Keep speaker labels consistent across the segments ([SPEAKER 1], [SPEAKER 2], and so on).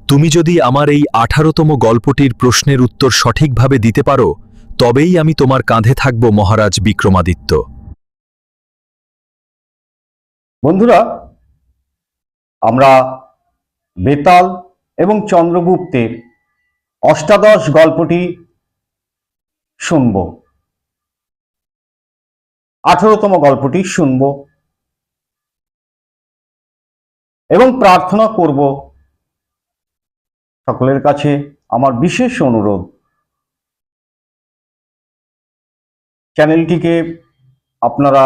[SPEAKER 1] তুমি যদি আমার এই 18তম গল্পটির প্রশ্নের উত্তর সঠিকভাবে দিতে পারো তবেই আমি তোমার কাঁধে থাকব মহারাজ বিক্রমাদিত্য।
[SPEAKER 2] বন্ধুরা, আমরা বেতাল এবং চন্দ্রগুপ্তের অষ্টাদশ গল্পটি শুনব, 18তম গল্পটি শুনব এবং প্রার্থনা করব সকলের কাছে আমার বিশেষ অনুরোধ, চ্যানেলটিকে আপনারা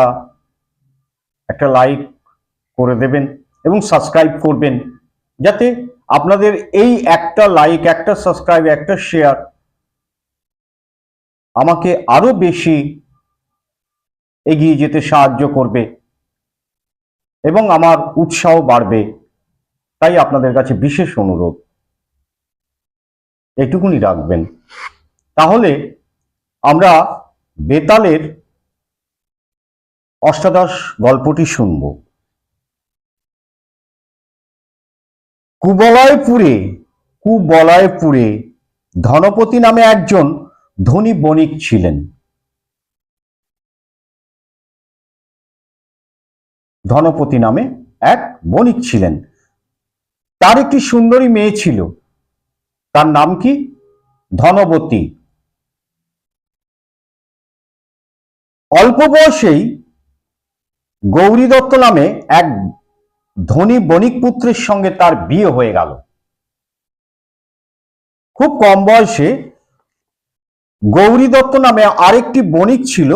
[SPEAKER 2] একটা লাইক করে দেবেন এবং সাবস্ক্রাইব করবেন, যাতে আপনাদের এই একটা লাইক, একটা সাবস্ক্রাইব, একটা শেয়ার আমাকে আরো বেশি এগিয়ে যেতে সাহায্য করবে এবং আমার উৎসাহ বাড়বে। তাই আপনাদের কাছে বিশেষ অনুরোধ, এটুকুনি রাখবেন। তাহলে আমরা বেতালের অষ্টাদশ গল্পটি শুনব। কুবলয়পুরে ধনপতি নামে একজন ধনী বণিক ছিলেন। ধনপতি নামে এক বণিক ছিলেন। তার একটি সুন্দরী মেয়ে ছিল। তার নাম কি? ধনবতী। অল্প বয়সেই গৌরী দত্ত নামে এক ধনী বণিক পুত্রের সঙ্গে তার বিয়ে হয়ে গেল। খুব কম বয়সে গৌরী দত্ত নামে আরেকটি বণিক ছিল,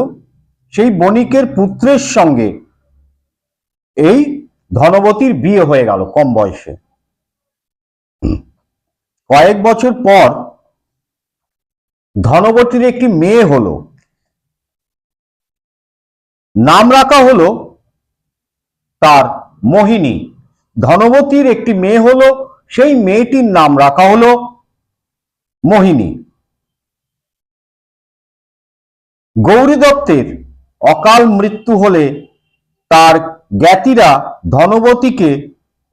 [SPEAKER 2] সেই বণিকের পুত্রের সঙ্গে এই ধনবতীর বিয়ে হয়ে গেল কম বয়সে। কয়েক বছর পর ধনবতীর একটি মেয়ে হলো। নাম রাখা হলো তার মোহিনী। ধনবতীর একটি মেয়ে হলো, সেই মেয়েটির নাম রাখা হলো মোহিনী। গৌরী দত্তের অকাল মৃত্যু হলে তার জ্ঞাতিরা ধনবতীকে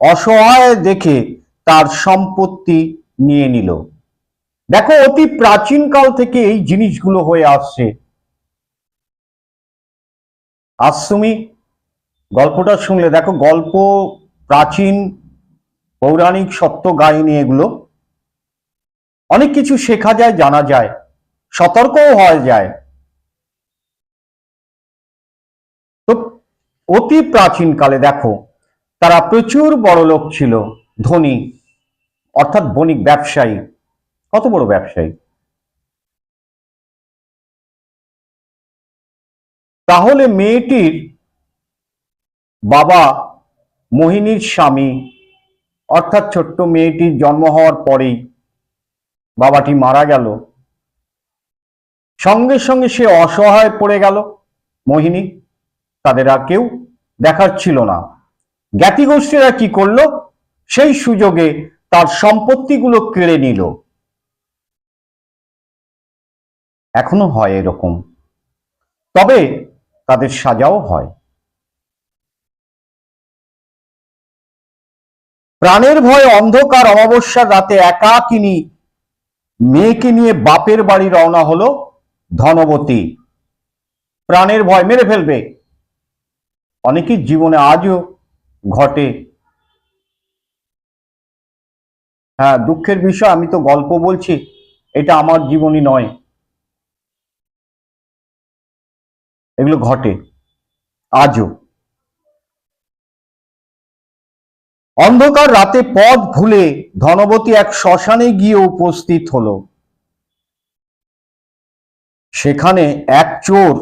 [SPEAKER 2] অসহায় দেখে তার সম্পত্তি নিয়ে নিল। দেখো, অতি প্রাচীন কাল থেকে এই জিনিসগুলো হয়ে আসছে। আজ তুমি গল্পটা শুনলে, দেখো গল্প প্রাচীন পৌরাণিক সত্য কাহিনী, এগুলো অনেক কিছু শেখা যায়, জানা যায়, সতর্কও হওয়া যায়। তো অতি প্রাচীন কালে দেখো, তারা প্রচুর বড়লোক ছিল, ধনী, অর্থাৎ বণিক, ব্যবসায়ী। কত বড় ব্যবসায়ী! তাহলে মেয়েটির বাবা, মোহিনীর স্বামী, অর্থাৎ ছোট্ট মেয়েটির জন্ম হওয়ার পরেই বাবাটি মারা গেল। সঙ্গে সঙ্গে সে অসহায় পড়ে গেল মোহিনী। তাদের আর কেউ দেখার ছিল না। জ্ঞাতিগোষ্ঠীরা কি করলো? সেই সুযোগে তার সম্পত্তিগুলো কেড়ে নিল। এখনো হয় এরকম, তবে তাদের সাজাও হয়। প্রাণের ভয়ে অন্ধকার অমাবস্যার রাতে একাকিনী মেয়েকে নিয়ে বাপের বাড়ি রওনা হলো ধনবতী। প্রাণের ভয়, মেরে ফেলবে। অনেকের জীবনে আজও ঘটে। হ্যাঁ, দুঃখের বিষয়, আমি তো গল্প বলছি, এটা আমার জীবনী নয়, এগুলো ঘটে আজও। অন্ধকার রাতে পথ ভুলে ধনবতী এক শ্মশানে গিয়ে উপস্থিত হলো। সেখানে এক চোর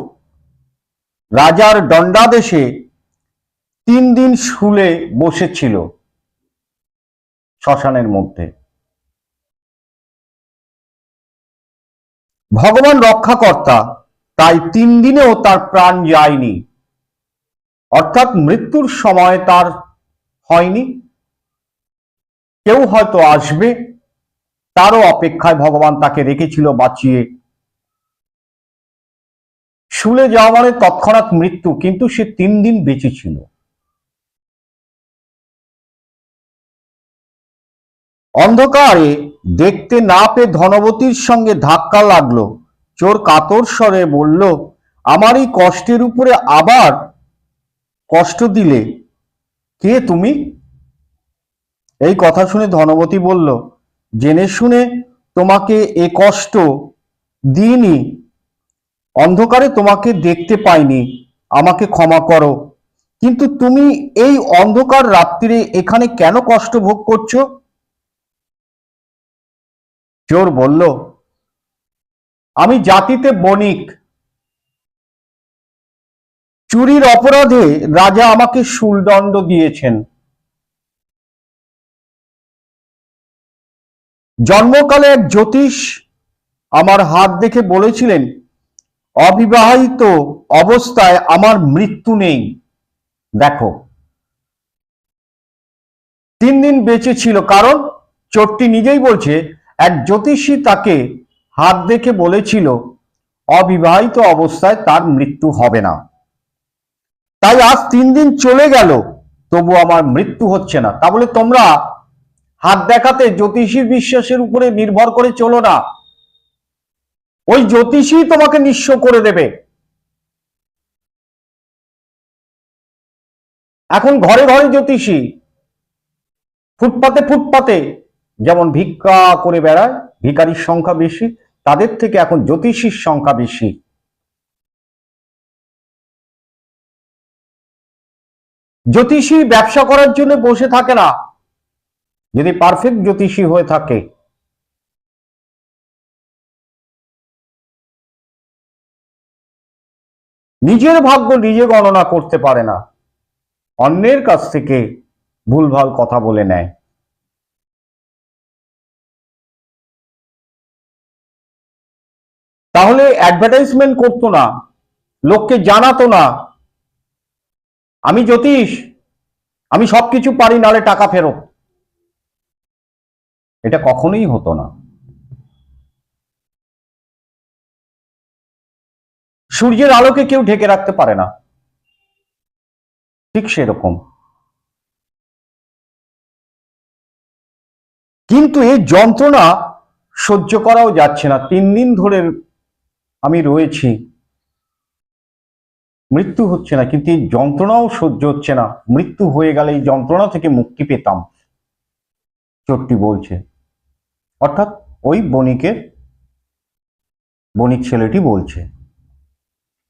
[SPEAKER 2] রাজার দণ্ডাদেশে 3 দিন শুলে বসেছিল শ্মশানের মধ্যে। ভগবান রক্ষাকর্তা, তাই 3 দিনেও তার প্রাণ যায়নি, অর্থাৎ মৃত্যুর সময় তার হয়নি। কেউ হয়তো আসবে, তারও অপেক্ষায় ভগবান তাকে রেখেছিল বাঁচিয়ে। শুলে যাওয়া মানে তৎক্ষণাৎ মৃত্যু, কিন্তু সে 3 দিন বেঁচে ছিল। অন্ধকারে দেখতে না পেয়ে ধনবতীর সঙ্গে ধাক্কা লাগলো। চোর কাতর স্বরে বলল, আমার এই কষ্টের উপরে আবার কষ্ট দিলে। কে তুমি? এই কথা শুনে ধনবতী বলল, জেনে শুনে তোমাকে এ কষ্ট দিইনি, অন্ধকারে তোমাকে দেখতে পাইনি, আমাকে ক্ষমা করো। কিন্তু তুমি এই অন্ধকার রাত্রিরে এখানে কেন কষ্ট ভোগ করছো? চোর বলল, আমি জাতিতে বণিক, চুরির অপরাধে রাজা আমাকে শুলদণ্ড দিয়েছেন। জন্মকালে এক জ্যোতিষ আমার হাত দেখে বলেছিলেন, অবিবাহিত অবস্থায় আমার মৃত্যু নেই। দেখো, 3 দিন বেঁচে ছিল, কারণ চোরটি নিজেই বলছে এক জ্যোতিষী তাকে হাত দেখে বলেছিল অবিবাহিত অবস্থায় তার মৃত্যু হবে না। তাই আজ 3 দিন চলে গেল, তবু আমার মৃত্যু হচ্ছে না। তা বলে তোমরা হাত দেখাতে জ্যোতিষীর বিশ্বাসের উপরে নির্ভর করে চলো না, ওই জ্যোতিষী তোমাকে নিঃস্ব করে দেবে। এখন ঘরে ঘরে জ্যোতিষী, ফুটপাতে ফুটপাতে যেমন ভিক্ষা করে বেড়ায়, ভিখারির সংখ্যা বেশি, তাদের থেকে এখন জ্যোতিষীর সংখ্যা বেশি। জ্যোতিষী ব্যবসা করার জন্য বসে থাকে না, যদি পারফেক্ট জ্যোতিষী হয়ে থাকে। নিজের ভাগ্য নিজে গণনা করতে পারে না, অন্যের কাছ থেকে ভুলভাল কথা বলে নেয়। তাহলে অ্যাডভার্টাইজমেন্ট করতো না, লোককে জানাতো না আমি জ্যোতিষ, আমি সবকিছু পারি, নালে টাকা ফেরত। এটা কখনোই হতো না। সূর্যের আলোকে কেউ ঢেকে রাখতে পারে না, ঠিক সেরকম। কিন্তু এই যন্ত্রণা সহ্য করাও যাচ্ছে না। 3 দিন ধরে আমি রয়েছি, মৃত্যু হচ্ছে না, কিন্তু এই যন্ত্রণাও সহ্য হচ্ছে না। মৃত্যু হয়ে গেলে এই যন্ত্রণা থেকে মুক্তি পেতাম, চোরটি বলছে। অর্থাৎ ওই বণিক ছেলেটি বলছে,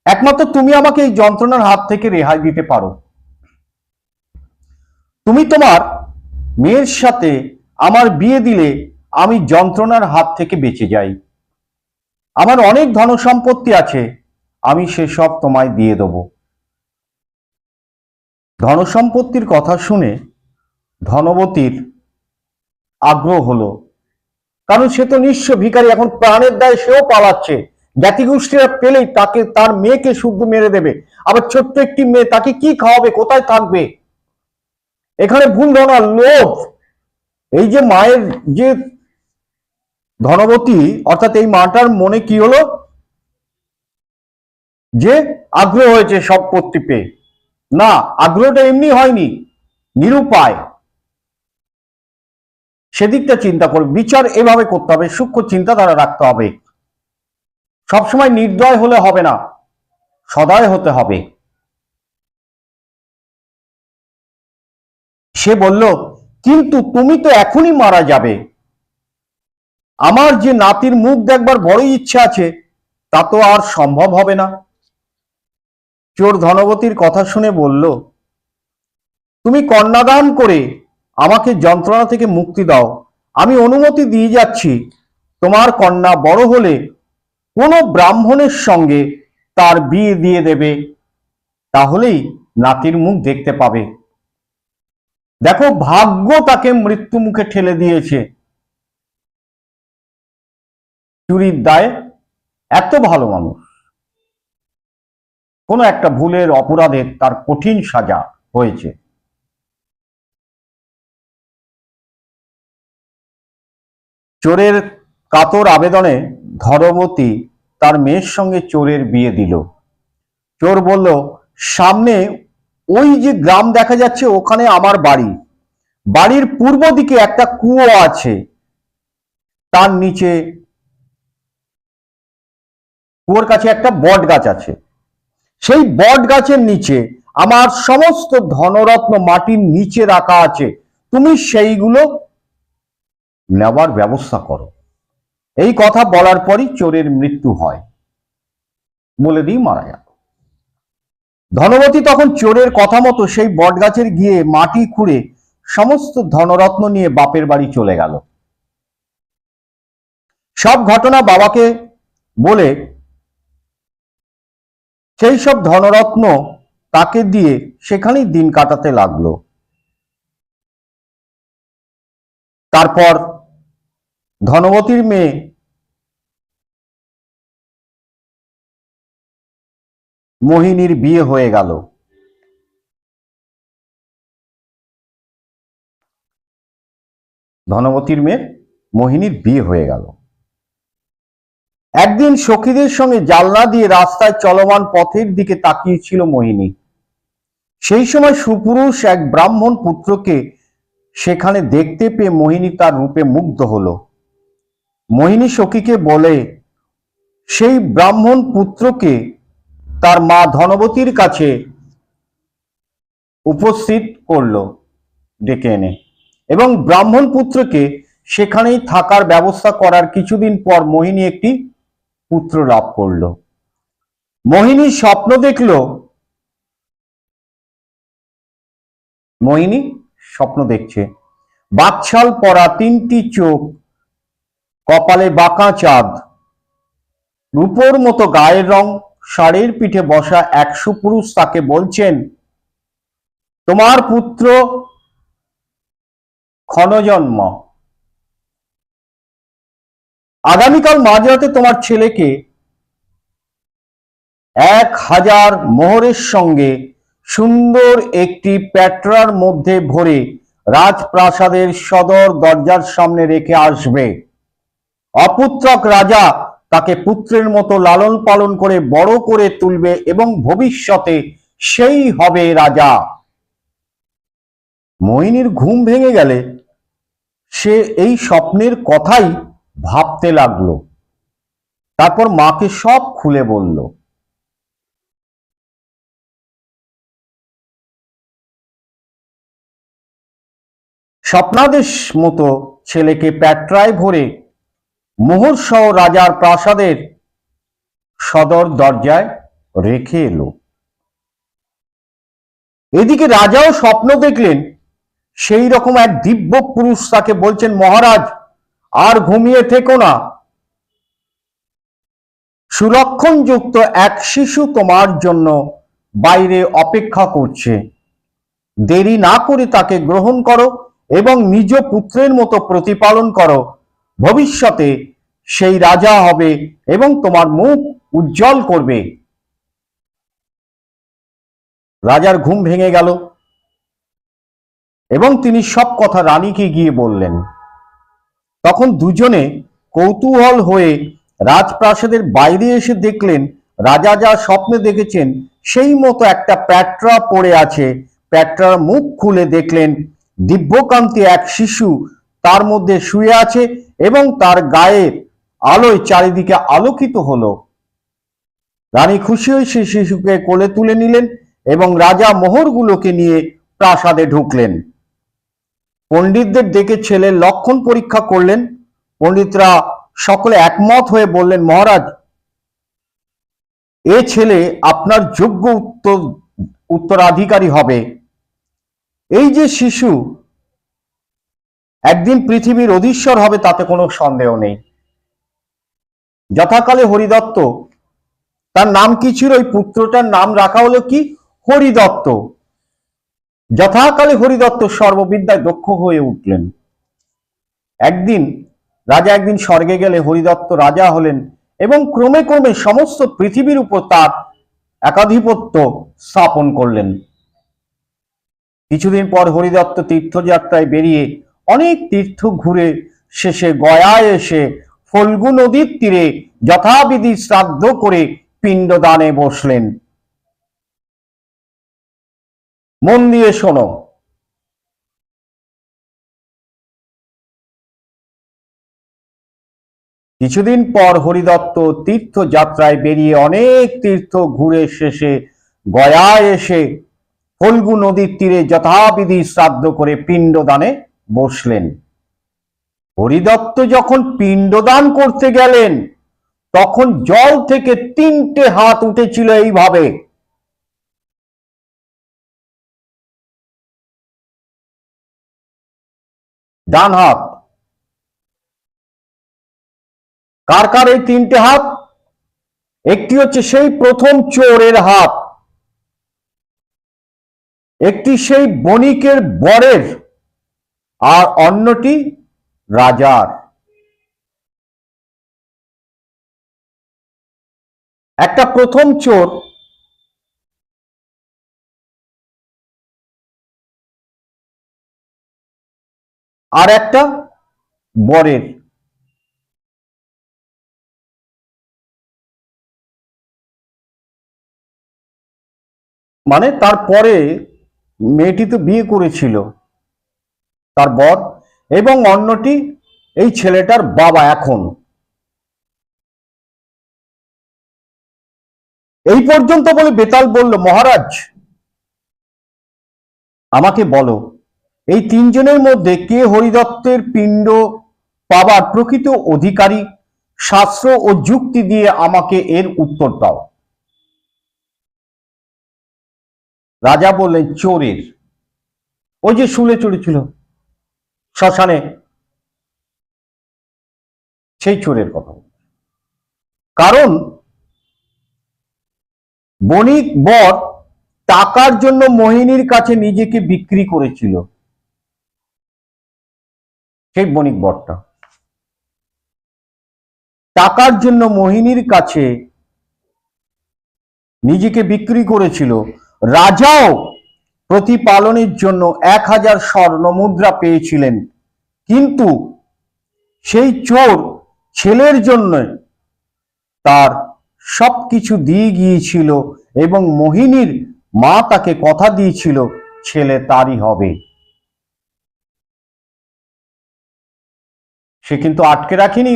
[SPEAKER 2] একমাত্র তুমি আমাকে এই যন্ত্রণার হাত থেকে রেহাই দিতে পারো। তুমি তোমার মেয়ের সাথে আমার বিয়ে দিলে আমি যন্ত্রণার হাত থেকে বেঁচে যাই। আমার অনেক ধনসম্পত্তি আছে, আমি সেসব তোমায় দিয়ে দেব। ধনসম্পত্তির কথা শুনে ধনবতীর আগ্রহ হলো, কারণ সে তো নিঃস্ব ভিখারি, এখন প্রাণের দায়ে সেও পালাচ্ছে। জ্ঞাতিগোষ্ঠীরা পেলেই তাকে, তার মেয়েকে শুদ্ধ মেরে দেবে। আবার ছোট্ট একটি মেয়ে, তাকে কি খাওয়াবে, কোথায় থাকবে? এখানে ভুল ধারণা, লোভ। এই যে মায়ের যে ধনবতী, অর্থাৎ এই মাটার মনে কি হলো, যে আগ্রহ হয়েছে সম্পত্তি পেয়ে। না, আগ্রহটা এমনি হয়নি, নিরুপায়। সেদিকটা চিন্তা করবে, বিচার এভাবে করতে হবে, সূক্ষ্ম চিন্তাধারা রাখতে হবে। সবসময় নির্দয় হলে হবে না, সদয় হতে হবে। সে বলল, কিন্তু তুমি তো এখনই মারা যাবে, আমার যে নাতির মুখ দেখবার বড় ইচ্ছা আছে, তা তো আর সম্ভব হবে না। চোর ধনবতীর কথা শুনে বলল, তুমি কন্যাদান করে আমাকে যন্ত্রণা থেকে মুক্তি দাও, আমি অনুমতি দিয়ে যাচ্ছি। তোমার কন্যা বড় হলে কোনো ব্রাহ্মণের সঙ্গে তার বিয়ে দিয়ে দেবে, তাহলেই নাতির মুখ দেখতে পাবে। দেখো, ভাগ্য তাকে মৃত্যু মুখে ঠেলে দিয়েছে চুরির দায়ে। এত ভালো মানুষ, কোনো একটা ভুলের অপরাধে তার কঠিন সাজা হয়েছে। চোরের কাতর আবেদনে ধনবতী তার মেয়ের সঙ্গে চোরের বিয়ে দিল। চোর বলল, সামনে ওই যে গ্রাম দেখা যাচ্ছে, ওখানে আমার বাড়ি, বাড়ির পূর্ব দিকে একটা কুয়ো আছে, তার নিচে কুয়োর কাছে একটা বট গাছ আছে। সেই বট গাছের নিচে আমার সমস্ত ধনরত্ন মাটির নিচে রাখা আছে, তুমি সেইগুলো নেবার ব্যবস্থা করো। এই কথা বলার পরই চোরের মৃত্যু হয়, বলে দিয়ে মারা গেল। ধনবতী তখন চোরের কথা মতো সেই বট গাছের গিয়ে মাটি খুঁড়ে সমস্ত ধনরত্ন নিয়ে বাপের বাড়ি চলে গেল। সব ঘটনা বাবাকে বলে সেই সব ধনরত্ন তাকে দিয়ে সেখানেই দিন কাটাতে লাগলো। তারপর ধনবতীর মেয়ে মোহিনীর বিয়ে হয়ে গেল। ধনবতীর মেয়ে মোহিনীর বিয়ে হয়ে গেল। একদিন সখীদের সঙ্গে জানলা দিয়ে রাস্তায় চলমান পথের দিকে তাকিয়েছিল মোহিনী। সেই সময় সুপুরুষ এক ব্রাহ্মণ পুত্রকে সেখানে দেখতে পেয়ে মোহিনী তার রূপে মুগ্ধ হলো। মোহিনী সখীকে বলে সেই ব্রাহ্মণ পুত্রকে তার মা ধনবতীর কাছে উপস্থিত করলো ডেকে এনে, এবং ব্রাহ্মণ পুত্রকে সেখানেই থাকার ব্যবস্থা করার কিছুদিন পর মোহিনী একটি পুত্র লাভ করলো। মোহিনী স্বপ্ন দেখলো, মোহিনী স্বপ্ন দেখছে বাকছাল পরা, তিনটি চোখ, কপালে বাঁকা চাঁদ, রূপোর মতো গায়ের রং, ষাঁড়ের পিঠে বসা এক সুপুরুষ তাকে বলছেন, তোমার পুত্র ক্ষণজন্ম, আগামীকাল মাঝরাতে তোমার ছেলেকে 1000 মোহরের সঙ্গে সুন্দর একটি প্যাটরার মধ্যে ভরে রাজপ্রাসাদের সদর দরজার সামনে রেখে আসবে। অপুত্রক রাজা তাকে পুত্রের মতো লালন পালন করে বড় করে তুলবে এবং ভবিষ্যতে সেই হবে রাজা। মোহিনীর ঘুম ভেঙে গেলে সে এই স্বপ্নের কথাই ভাবতে লাগলো। তারপর মাকে সব খুলে বলল। স্বপ্নাদেশ মতো ছেলেকে প্যাটরায় ভরে মোহর সহ রাজার প্রাসাদের সদর দরজায় রেখে এলো। এদিকে রাজাও স্বপ্ন দেখলেন সেই রকম এক দিব্য পুরুষ তাকে বলছেন, মহারাজ আর ঘুমিয়ে থেকো না, সুলক্ষণযুক্ত এক শিশু তোমার জন্য বাইরে অপেক্ষা করছে। দেরি না করে তাকে গ্রহণ করো এবং নিজ পুত্রের মতো প্রতিপালন করো। ভবিষ্যতে সেই রাজা হবে এবং তোমার মুখ উজ্জ্বল করবে। রাজার ঘুম ভেঙে গেল এবং তিনি সব কথা রানীকে গিয়ে বললেন। তখন দুজনে কৌতূহল হয়ে রাজপ্রাসাদের বাইরে এসে দেখলেন রাজা যা স্বপ্নে দেখেছেন সেই মতো একটা প্যাটরা পড়ে আছে। প্যাটরার মুখ খুলে দেখলেন দিব্যকান্তি এক শিশু তার মধ্যে শুয়ে আছে এবং তার গায়ের আলোয় চারিদিকে আলোকিত হলো। রানী খুশি হয়ে সেই শিশুকে কোলে তুলে নিলেন এবং রাজা মোহরগুলোকে নিয়ে প্রাসাদে ঢুকলেন। পণ্ডিতদের ডেকে ছেলের লক্ষণ পরীক্ষা করলেন। পণ্ডিতরা সকলে একমত হয়ে বললেন, মহারাজ এ ছেলে আপনার যোগ্য উত্তরাধিকারী হবে। এই যে শিশু একদিন পৃথিবীর অধীশ্বর হবে তাতে কোনো সন্দেহ নেই। যথাকালে হরিদত্ত, তার নাম কি ছিল? ওই পুত্রটার নাম রাখা হলো কি? হরিদত্ত। যথাকালে হরিদত্ত সর্ববিদ্যায় দক্ষ হয়ে উঠলেন। রাজা একদিন স্বর্গে গেলে হরিদত্ত রাজা হলেন এবং ক্রমে ক্রমে সমস্ত পৃথিবীর উপর তার একাধিপত্য স্থাপন করলেন। কিছুদিন পর হরিদত্ত তীর্থযাত্রায় বেরিয়ে অনেক তীর্থ ঘুরে শেষে গয়ায় এসে ফল্গু নদীর তীরে যথাবিধি শ্রাদ্ধ করে পিণ্ডদানে বসলেন। মন দিয়ে শোনো। কিছুদিন পর হরিদত্ত তীর্থযাত্রায় বেরিয়ে অনেক তীর্থ ঘুরে শেষে গয়ায় এসে ফল্গু নদীর তীরে যথাবিধি শ্রাদ্ধ করে পিণ্ডদানে বসলেন। হরিদত্ত যখন পিণ্ডদান করতে গেলেন তখন জল থেকে 3টে হাত উঠেছিল এইভাবে। ডান হাত। কার কার এই 3টে হাত? একটি হচ্ছে সেই প্রথম চোরের হাত, একটি সেই বণিকের বরের, আর অন্যটি রাজার। একটা প্রথম চোর আর একটা বরের। মানে তারপরে মেয়েটি তো বিয়ে করেছিল তার বর, এবং অন্যটি এই ছেলেটার বাবা। এখন এই পর্যন্ত বলে বেতাল বলল, মহারাজ আমাকে বলো এই 3জনের মধ্যে কে হরিদত্তের পিণ্ড পাবার প্রকৃত অধিকারী? শাস্ত্র ও যুক্তি দিয়ে আমাকে এর উত্তর দাও। রাজা বললেন, চোরের, ওই যে শুলে চড়েছিল শ্মশানে, সেই চোরের কথা। কারণ বণিক বর টাকার জন্য মোহিনীর কাছে নিজেকে বিক্রি করেছিল। সেই বণিক বরটা টাকার জন্য মোহিনীর কাছে নিজেকে বিক্রি করেছিল। রাজাও প্রতিপালনের জন্য 1000 স্বর্ণ মুদ্রা পেয়েছিলেন, কিন্তু সেই চোর ছেলের জন্য তার সবকিছু দিয়ে গিয়েছিল এবং মোহিনীর মা তাকে কথা দিয়েছিল ছেলে তারই হবে। সে কিন্তু আটকে রাখিনি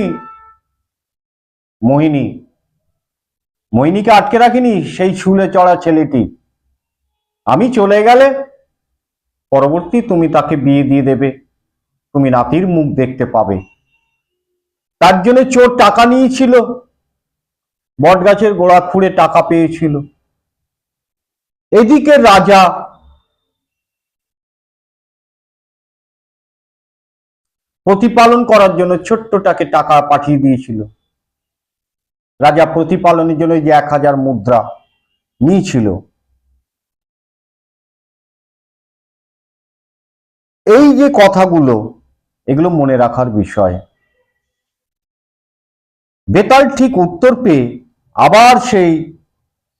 [SPEAKER 2] মোহিনীকে আটকে রাখিনি সেই শুলে চড়া ছেলেটি। আমি চলে গেলে পরবর্তী তুমি তাকে বিয়ে দিয়ে দেবে, তুমি নাতির মুখ দেখতে পাবে। তার জন্য চোর টাকা নিয়েছিল, বটগাছের গোড়া খুঁড়ে টাকা পেয়েছিল। এদিকে রাজা প্রতিপালন করার জন্য ছোট্টটাকে টাকা পাঠিয়ে দিয়েছিল। রাজা প্রতিপালনের জন্য যে 1000 মুদ্রা নিয়েছিল। এই যে কথাগুলো, এগুলো মনে রাখার বিষয়। বেতাল ঠিক উত্তর পেয়ে আবার সেই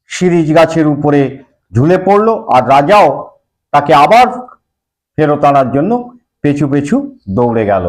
[SPEAKER 2] শিরীষ গাছের উপরে ঝুলে পড়লো, আর রাজাও তাকে আবার ফেরত আনার জন্য পেছু পেছু দৌড়ে গেল।